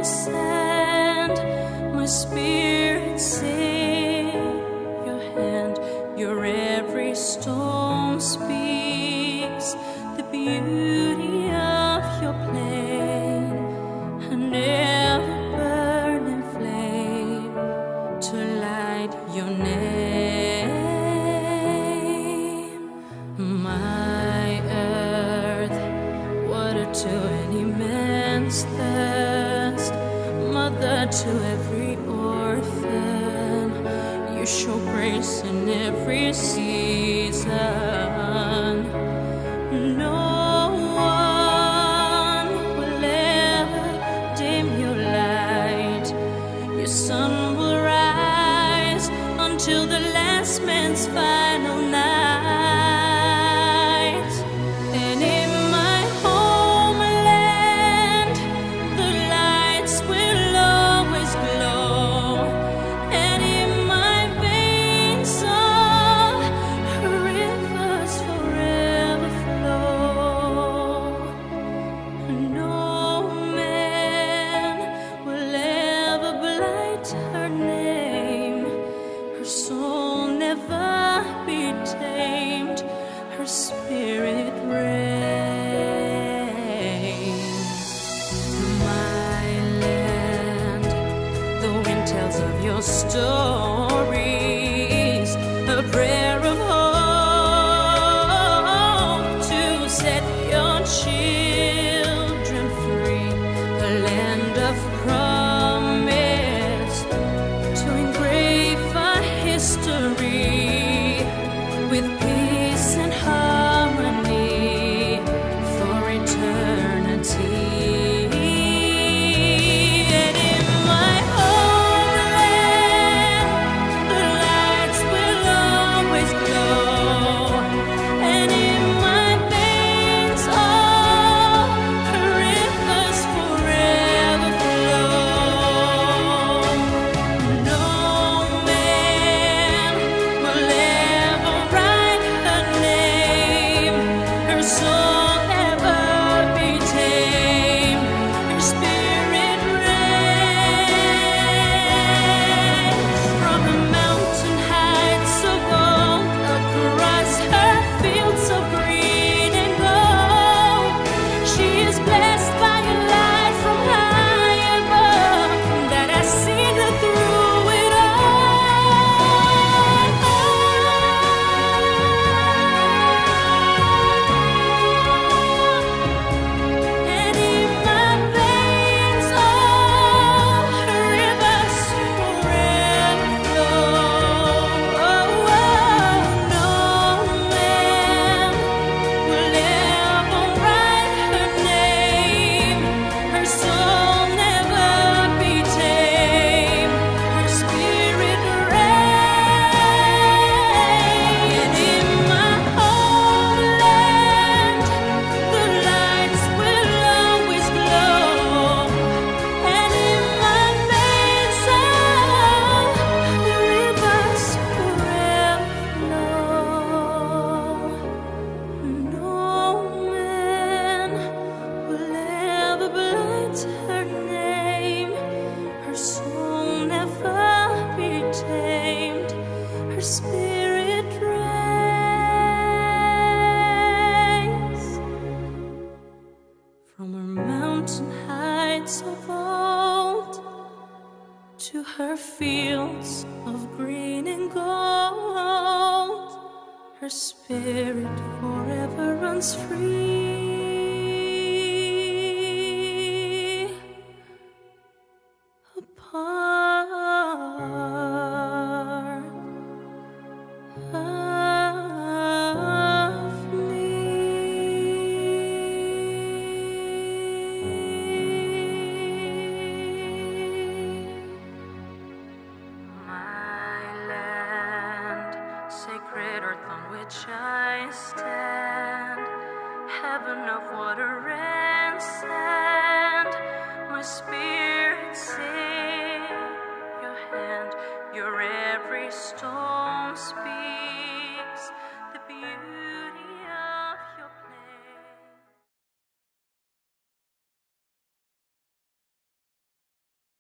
and sand. My spirit sing your hand, your every stone speaks the beauty of your plain, an ever-burning flame to light your name. My earth, water to any man's thirst, mother to every orphan, you show grace in every season. No one will ever dim your light. Your sun will rise until the last man's final night. And in my homeland, the lights will always glow. And in my veins, all rivers forever flow. No man will ever blight her name. Her soul never be tamed. Her spirit reigns. My land, the wind tells of your stories, a prayer of hope to set your children free, a land of promise to engrave our history with peace and harmony for eternity. And in my homeland, the lights will always glow. And in my veins, all rivers forever flow. No man will ever write her name. Her soul never be tamed. Her spirit reigns. From the mountain heights of gold, across her fields of green and gold, she is blessed by a light from high above that has seen her through it all. And in my veins, all rivers forever flow. No man will ever write her name. Her soul never be tamed. Her spirit reigns. And in my homeland, the lights will always glow. And in my veins, all rivers forever flow. No man will ever blight her name. Her soul never be tamed. Her spirit reigns. From her mountain heights of old to her fields of green and gold, her spirit forever runs free. A part of me. My land, sacred earth on which I stand, heaven of water and sand. My spirit sing your hand, your every stone speaks